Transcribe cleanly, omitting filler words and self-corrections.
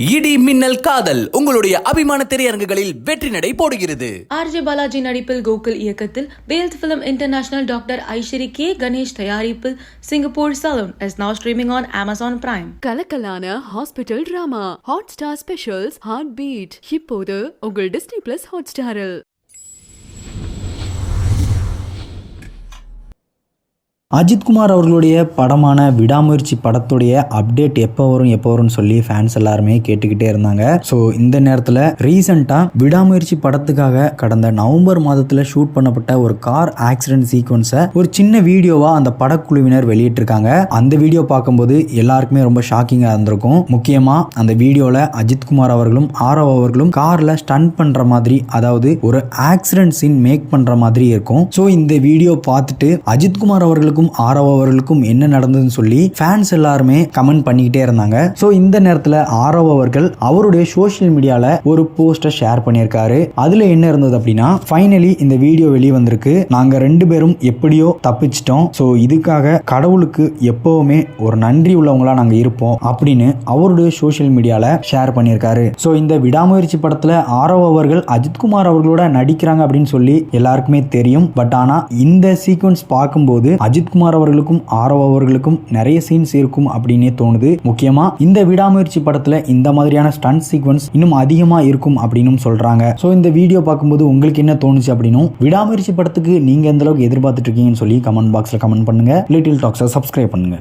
இடி மின்னல் காதல் உங்களுடைய அபிமான திரையரங்குகளில் வெற்றி நடை போடுகிறது. ஆர்ஜே பாலாஜி நடிப்பில் கோகுல் இயக்கத்தில் பேல்ட் film international doctor Ishari K Ganesh தயாரிப்பில் Singapore Saloon is now streaming on Amazon Prime. கலக்கலான hospital drama Hotstar specials heart beat இப்போது உங்கள் டிஸ்னி பிளஸ் ஹாட் ஸ்டாரில். அஜித்குமார் அவர்களுடைய படமான விடாமுயற்சி படத்துடைய அப்டேட் எப்போ வரும்னு சொல்லி ஃபேன்ஸ் எல்லாருமே கேட்டுக்கிட்டே இருந்தாங்க. ஸோ இந்த நேரத்தில் ரீசெண்டாக விடாமுயற்சி படத்துக்காக கடந்த நவம்பர் மாதத்தில் ஷூட் பண்ணப்பட்ட ஒரு கார் ஆக்சிடென்ட் சீக்வன்ஸை ஒரு சின்ன வீடியோவா அந்த படக்குழுவினர் வெளியிட்டிருக்காங்க. அந்த வீடியோ பார்க்கும்போது எல்லாருக்குமே ரொம்ப ஷாக்கிங்காக இருந்திருக்கும். முக்கியமாக அந்த வீடியோவில் அஜித்குமார் அவர்களும் ஆரவ் அவர்களும் காரில் ஸ்டண்ட் பண்ணுற மாதிரி, அதாவது ஒரு ஆக்சிடென்ட் சீன் மேக் பண்ணுற மாதிரி இருக்கும். ஸோ இந்த வீடியோ பார்த்துட்டு அஜித்குமார் அவர்களுக்கு ஆரவ் அவர்களுக்கும் என்ன நடந்ததுன்னு சொல்லி ஃபேன்ஸ் எல்லாருமே கமெண்ட் பண்ணிக்கிட்டே இருந்தாங்க. ஸோ இந்த நேரத்தில் ஆரவ் அவர்கள் அவருடைய சோஷியல் மீடியால ஒரு போஸ்டர் ஷேர் பண்ணியிருக்காரு. அதுல என்ன இருந்தது அப்படின்னா, ஃபைனலி இந்த வீடியோ வெளியே வந்திருக்கு, நாங்க 2 பேரும் எப்படியோ தப்பிச்சிட்டோம், ஸோ இதுக்காக கடவுளுக்கு எப்பவுமே ஒரு நன்றி உள்ளவங்களா நாங்க இருப்போம் அப்படின்னு அவருடைய சோஷியல் மீடியால ஷேர் பண்ணியிருக்காரு. ஸோ இந்த விடாமுயற்சி படத்துல ஆரவ் அவர்கள் அஜித்குமார் அவர்களோட நடிக்கிறாங்க அப்படின்னு சொல்லி எல்லாருக்குமே தெரியும். பட் ஆனா இந்த சீக்வன்ஸ் பார்க்கும்போது அஜித்குமார் அவர்களுக்கும் ஆரவ் அவர்களுக்கும் நிறைய சீன்ஸ் இருக்கும் அப்படின்னே தோணுது. முக்கியமா இந்த விடாமுயற்சி படத்துல இந்த மாதிரியான ஸ்டண்ட் சீக்வன்ஸ் இன்னும் அதிகமா இருக்கும் அப்படின்னு சொல்றாங்க. சோ இந்த வீடியோ பார்க்கும்போது உங்களுக்கு என்ன தோணுச்சு அப்படின்னும், விடாமுயற்சி படத்துக்கு நீங்க எந்த அளவுக்கு எதிர்பார்த்துட்டு இருக்கீங்கன்னு சொல்லி கமெண்ட் பாக்ஸ்ல கமெண்ட் பண்ணுங்க. லிட்டில் டாக்ஸை சப்ஸ்கிரைப் பண்ணுங்க.